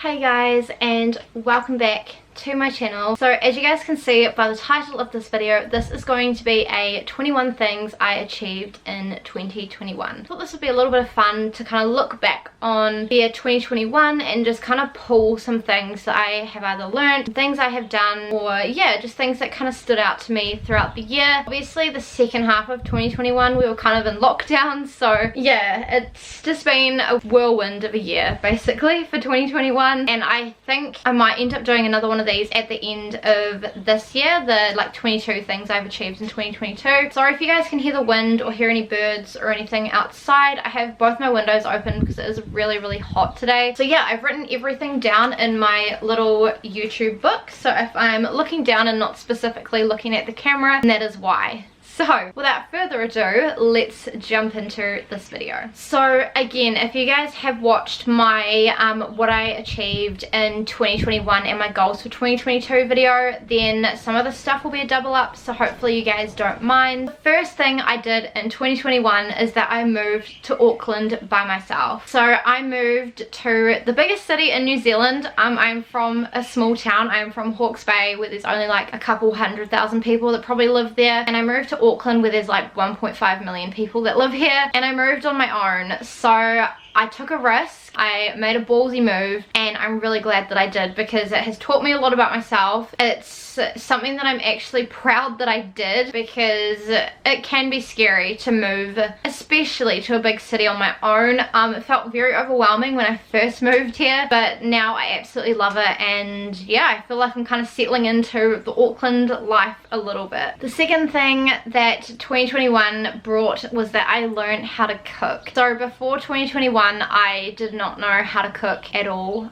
Hi guys, and welcome back to my channel. So as you guys can see by the title of this video, this is going to be a 21 things I achieved in 2021. I thought this would be a little bit of fun to kind of look back on the year 2021 and just kind of pull some things that I have either learned, things I have done, or yeah, just things that kind of stood out to me throughout the year. Obviously the second half of 2021 we were kind of in lockdown, so yeah, it's just been a whirlwind of a year basically for 2021, and I think I might end up doing another one of these at the end of this year, the like 22 things I've achieved in 2022. Sorry if you guys can hear the wind or hear any birds or anything outside. I have both my windows open because it is really hot today. So yeah, I've written everything down in my little YouTube book, so if I'm looking down and not specifically looking at the camera, that is why. So without further ado, let's jump into this video. So again, if you guys have watched my what I achieved in 2021 and my goals for 2022 video, then some of the stuff will be a double up, so hopefully you guys don't mind. The first thing I did in 2021 is that I moved to Auckland by myself. So I moved to the biggest city in New Zealand. I'm from a small town. I'm from Hawke's Bay, where there's only like a couple 100,000 people that probably live there, and I moved to Auckland where there's like 1.5 million people that live here, and I moved on my own. So I took a risk, I made a ballsy move, and I'm really glad that I did because it has taught me a lot about myself. It's something that I'm actually proud that I did because it can be scary to move, especially to a big city on my own. It felt very overwhelming when I first moved here, but now I absolutely love it, and yeah, I feel like I'm kind of settling into the Auckland life a little bit. The second thing that 2021 brought was that I learned how to cook. So before 2021 I did not know how to cook at all,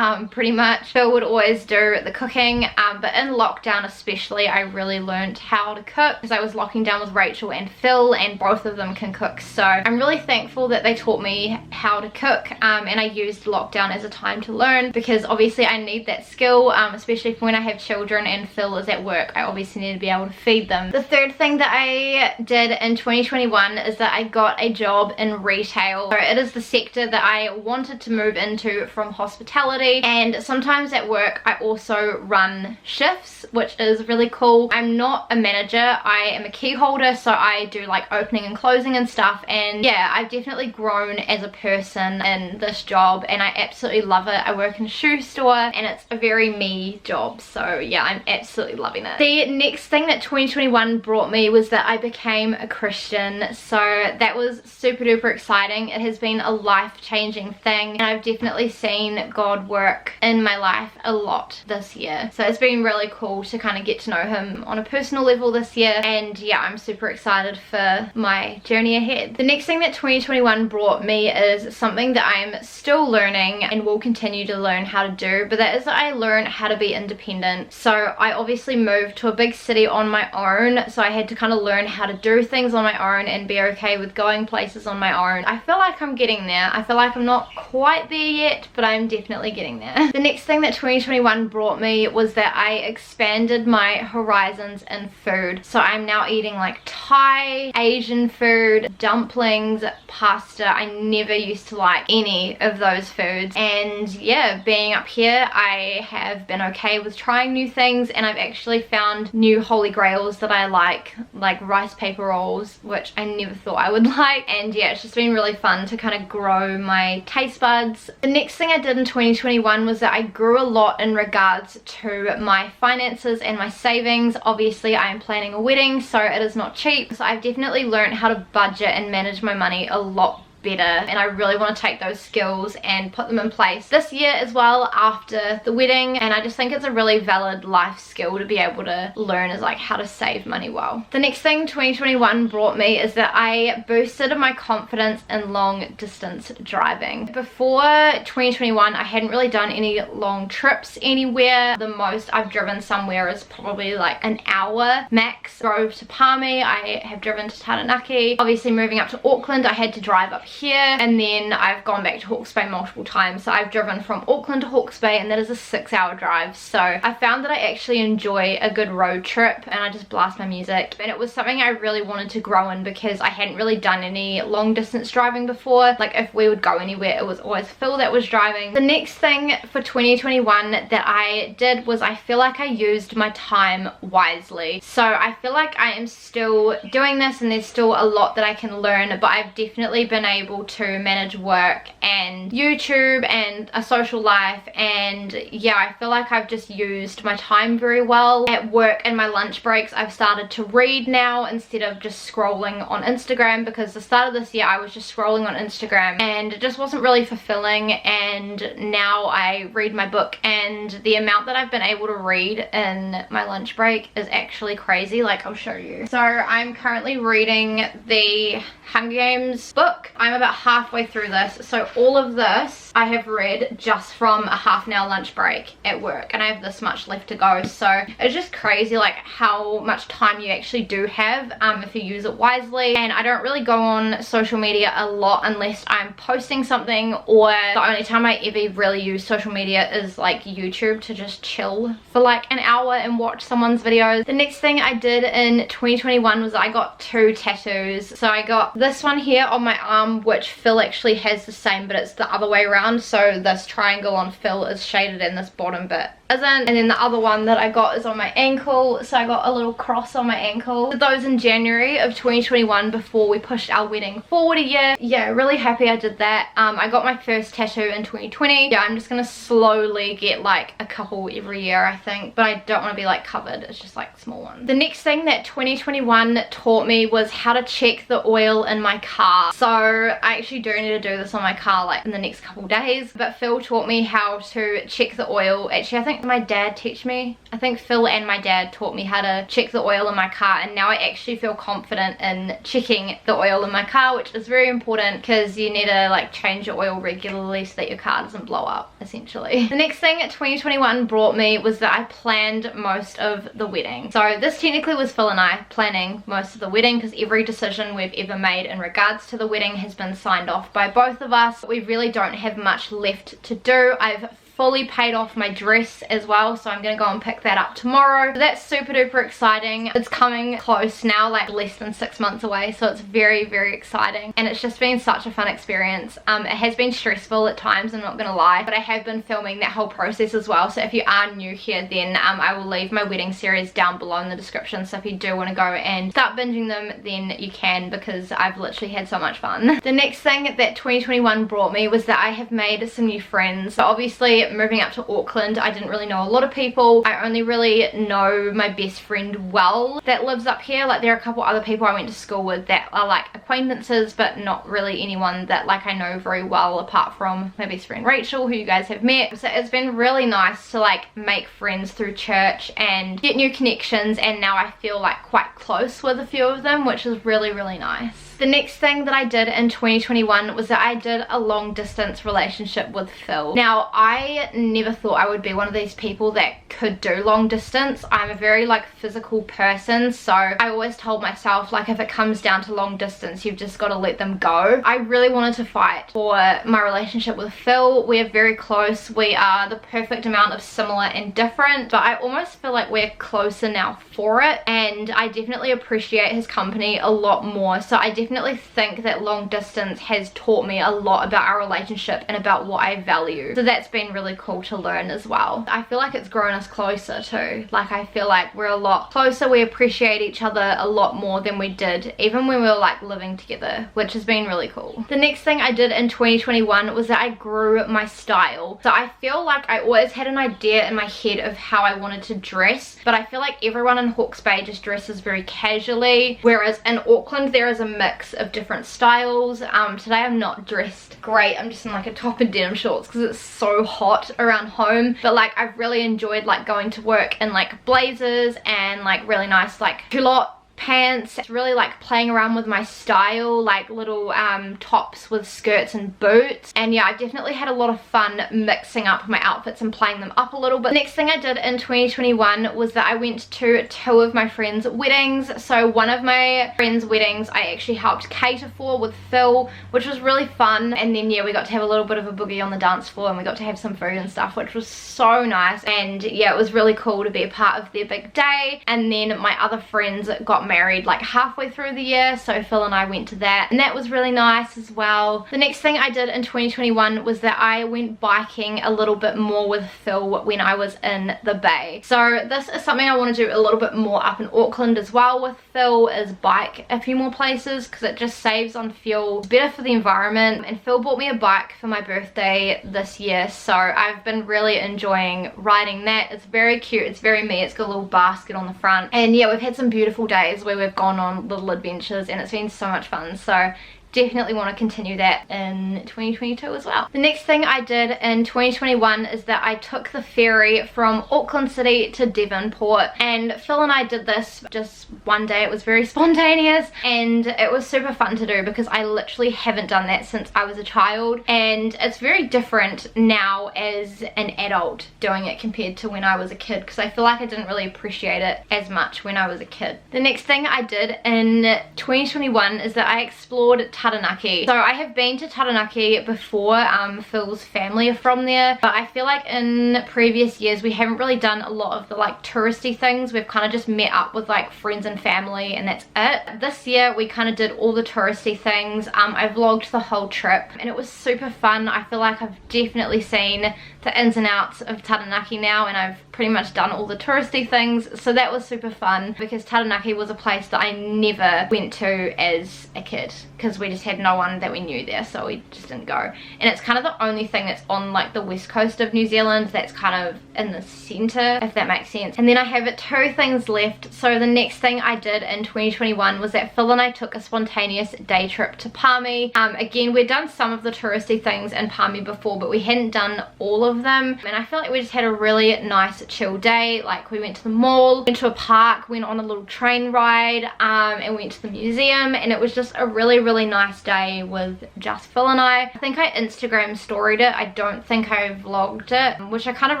pretty much. Phil would always do the cooking, but in lockdown especially I really learned how to cook because I was locking down with Rachel and Phil, and both of them can cook, so I'm really thankful that they taught me how to cook, and I used lockdown as a time to learn because obviously I need that skill, especially for when I have children and Phil is at work. I obviously need to be able to feed them. The third thing that I did in 2021 is that I got a job in retail. So it is the sector that I wanted to move into from hospitality, and sometimes at work I also run shifts, which is really cool. I'm not a manager, I am a key holder, so I do like opening and closing and stuff, and yeah, I've definitely grown as a person in this job and I absolutely love it. I work in a shoe store and it's a very me job, so yeah, I'm absolutely loving it. The next thing that 2021 brought me was that I became a Christian, so that was super duper exciting. It has been a life-changing thing, and I've definitely seen God work in my life a lot this year, so it's been really cool to kind of get to know him on a personal level this year, and yeah, I'm super excited for my journey ahead. The next thing that 2021 brought me is something that I'm still learning and will continue to learn how to do, but that is that I learned how to be independent. So I obviously moved to a big city on my own, so I had to kind of learn how to do things on my own and be okay with going places on my own. I feel like I'm getting there. I feel like I'm not quite there yet, but I'm definitely getting there. The next thing that 2021 brought me was that I expanded my horizons in food. So I'm now eating like Thai, Asian food, dumplings, pasta. I never used to like any of those foods, and yeah, being up here I have been okay with trying new things, and I've actually found new holy grails that I like rice paper rolls, which I never thought I would like, and yeah, it's just been really fun to kind of grow my taste buds. The next thing I did in 2021 was that I grew a lot in regards to my finances and my savings. Obviously I am planning a wedding, so it is not cheap, so I've definitely learned how to budget and manage my money a lot better, and I really want to take those skills and put them in place this year as well after the wedding, and I just think it's a really valid life skill to be able to learn, is like how to save money well. The next thing 2021 brought me is that I boosted my confidence in long distance driving. Before 2021 I hadn't really done any long trips anywhere. The most I've driven somewhere is probably like an hour max. Drove to Palmy, I have driven to Taranaki. Obviously moving up to Auckland I had to drive up here, and then I've gone back to Hawke's Bay multiple times. So I've driven from Auckland to Hawke's Bay, and that is a 6-hour drive. So I found that I actually enjoy a good road trip, and I just blast my music. And it was something I really wanted to grow in because I hadn't really done any long distance driving before. Like if we would go anywhere, it was always Phil that was driving. The next thing for 2021 that I did was I feel like I used my time wisely. So I feel like I am still doing this, and there's still a lot that I can learn, but I've definitely been able to manage work and YouTube and a social life, and yeah, I feel like I've just used my time very well. At work and my lunch breaks, I've started to read now instead of just scrolling on Instagram, because the start of this year I was just scrolling on Instagram and it just wasn't really fulfilling, and now I read my book, and the amount that I've been able to read in my lunch break is actually crazy. Like, I'll show you. So I'm currently reading the Hunger Games book. I'm about halfway through this, so all of this I have read just from a half-an-hour lunch break at work, and I have this much left to go. So it's just crazy like how much time you actually do have if you use it wisely. And I don't really go on social media a lot unless I'm posting something, or the only time I ever really use social media is like YouTube to just chill for like an hour and watch someone's videos. The next thing I did in 2021 was I got 2 tattoos. So I got this one here on my arm, which Phil actually has the same, but it's the other way around. So this triangle on Phil is shaded in this bottom bit isn't, and then the other one that I got is on my ankle. So I got a little cross on my ankle. Did those in January of 2021 before we pushed our wedding forward a year. Yeah, really happy I did that. I got my first tattoo in 2020. Yeah, I'm just gonna slowly get like a couple every year, I think, but I don't want to be like covered. It's just like small ones. The next thing that 2021 taught me was how to check the oil in my car. So I actually do need to do this on my car like in the next couple days, but Phil taught me how to check the oil. Actually, I think my dad taught me. I think Phil and my dad taught me how to check the oil in my car, and now I actually feel confident in checking the oil in my car, which is very important because you need to like change your oil regularly so that your car doesn't blow up, essentially. The next thing 2021 brought me was that I planned most of the wedding. So this technically was Phil and I planning most of the wedding, because every decision we've ever made in regards to the wedding has been signed off by both of us. We really don't have much left to do. I've fully paid off my dress as well, so I'm gonna go and pick that up tomorrow. So that's super duper exciting. It's coming close now, like less than 6 months away, so it's very, very exciting, and it's just been such a fun experience. It has been stressful at times, I'm not gonna lie, but I have been filming that whole process as well. So if you are new here, then I will leave my wedding series down below in the description, so if you do want to go and start binging them, then you can, because I've literally had so much fun. The next thing that 2021 brought me was that I have made some new friends. So obviously moving up to Auckland, I didn't really know a lot of people. I only really know my best friend well that lives up here. Like there are a couple other people I went to school with that are like acquaintances, but not really anyone that like I know very well, apart from my best friend Rachel, who you guys have met. So it's been really nice to like make friends through church and get new connections, and now I feel like quite close with a few of them, which is really, really nice. The next thing that I did in 2021 was that I did a long distance relationship with Phil. Now, I never thought I would be one of these people that could do long distance. I'm a very like physical person, so I always told myself like if it comes down to long distance, you've just got to let them go. I really wanted to fight for my relationship with Phil. We are very close. We are the perfect amount of similar and different, but I almost feel like we're closer now for it, and I definitely appreciate his company a lot more. So I definitely think that long distance has taught me a lot about our relationship and about what I value. So that's been really cool to learn as well. I feel like it's grown us closer too. Like I feel like we're a lot closer. We appreciate each other a lot more than we did even when we were like living together, which has been really cool. The next thing I did in 2021 was that I grew my style. So I feel like I always had an idea in my head of how I wanted to dress, but I feel like everyone in Hawke's Bay just dresses very casually, whereas in Auckland there is a mix of different styles. Today I'm not dressed great. I'm just in like a top and denim shorts because it's so hot around home, but like I've really enjoyed like going to work in like blazers and like really nice like culotte pants. It's really like playing around with my style, like little tops with skirts and boots. And yeah, I definitely had a lot of fun mixing up my outfits and playing them up a little bit. The next thing I did in 2021 was that I went to 2 of my friends' weddings. So one of my friends' weddings I actually helped cater for with Phil, which was really fun. And then yeah, we got to have a little bit of a boogie on the dance floor, and we got to have some food and stuff, which was so nice. And yeah, it was really cool to be a part of their big day. And then my other friends got married like halfway through the year, so Phil and I went to that, and that was really nice as well. The next thing I did in 2021 was that I went biking a little bit more with Phil when I was in the Bay. So this is something I want to do a little bit more up in Auckland as well with Phil, is bike a few more places, because it just saves on fuel, it's better for the environment. And Phil bought me a bike for my birthday this year, so I've been really enjoying riding that. It's very cute, it's very me, it's got a little basket on the front. And yeah, we've had some beautiful days where we've gone on little adventures, and it's been so much fun. So definitely want to continue that in 2022 as well. The next thing I did in 2021 is that I took the ferry from Auckland City to Devonport, and Phil and I did this just one day. It was very spontaneous and it was super fun to do, because I literally haven't done that since I was a child, and it's very different now as an adult doing it compared to when I was a kid, because I feel like I didn't really appreciate it as much when I was a kid. The next thing I did in 2021 is that I explored Taranaki. So I have been to Taranaki before. Phil's family are from there, but I feel like in previous years we haven't really done a lot of the like touristy things. We've kind of just met up with like friends and family, and that's it. This year we kind of did all the touristy things. I vlogged the whole trip and it was super fun. I feel like I've definitely seen the ins and outs of Taranaki now, and I've pretty much done all the touristy things, so that was super fun, because Taranaki was a place that I never went to as a kid, because we just had no one that we knew there, so we just didn't go. And it's kind of the only thing that's on like the west coast of New Zealand that's kind of in the center, if that makes sense. And then I have 2 things left. So the next thing I did in 2021 was that Phil and I took a spontaneous day trip to Palmy. Again, we'd done some of the touristy things in Palmy before, but we hadn't done all of them, and I feel like we just had a really nice chill day. Like we went to the mall, went to a park, went on a little train ride, and went to the museum, and it was just a really nice day with just Phil and I think I Instagram storied it. I don't think I vlogged it, which I kind of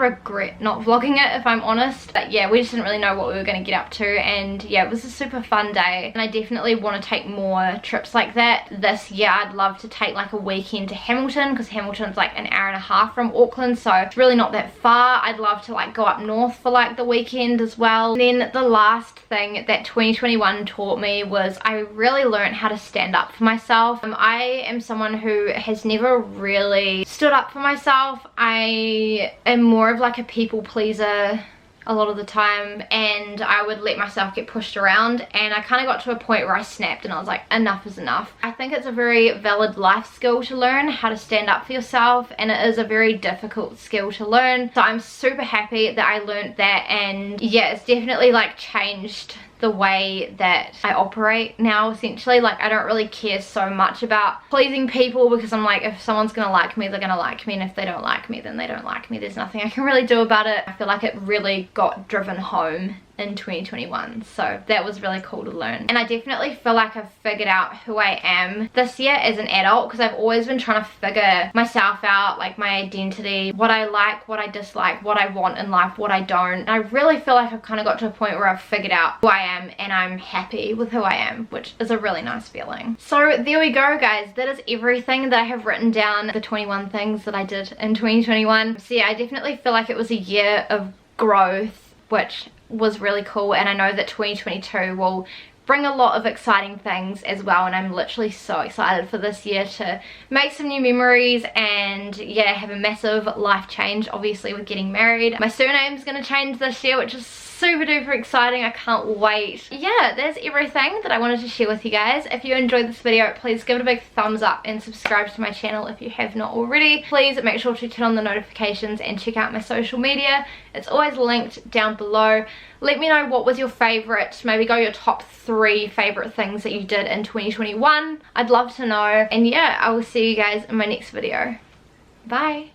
regret not vlogging it if I'm honest, but yeah, we just didn't really know what we were going to get up to. And yeah, it was a super fun day, and I definitely want to take more trips like that this year. I'd love to take like a weekend to Hamilton, because Hamilton's like an hour and a half from Auckland, so it's really not that far. I'd love to like go up north for like the weekend as well. And then the last thing that 2021 taught me was I really learned how to stand up for myself. I am someone who has never really stood up for myself. I am more of like a people pleaser a lot of the time, and I would let myself get pushed around, and I kind of got to a point where I snapped and I was like, enough is enough. I think it's a very valid life skill to learn how to stand up for yourself, and it is a very difficult skill to learn. So I'm super happy that I learned that, and yeah, it's definitely like changed the way that I operate now essentially. Like I don't really care so much about pleasing people, because I'm like, if someone's gonna like me, they're gonna like me, and if they don't like me, then they don't like me. There's nothing I can really do about it. I feel like it really got driven home in 2021, so that was really cool to learn. And I definitely feel like I've figured out who I am this year as an adult, because I've always been trying to figure myself out, like my identity, what I like, what I dislike, what I want in life, what I don't. And I really feel like I've kind of got to a point where I've figured out who I am, and I'm happy with who I am, which is a really nice feeling. So there we go guys, that is everything that I have written down, the 21 things that I did in 2021. So yeah, I definitely feel like it was a year of growth, which was really cool, and I know that 2022 will bring a lot of exciting things as well, and I'm literally so excited for this year to make some new memories and yeah, have a massive life change, obviously with getting married. My surname's gonna change this year, which is super duper exciting. I can't wait. Yeah, that's everything that I wanted to share with you guys. If you enjoyed this video, please give it a big thumbs up and subscribe to my channel if you have not already. Please make sure to turn on the notifications and check out my social media. It's always linked down below. Let me know what was your favorite, maybe go your top 3 favorite things that you did in 2021. I'd love to know. And yeah, I will see you guys in my next video. Bye.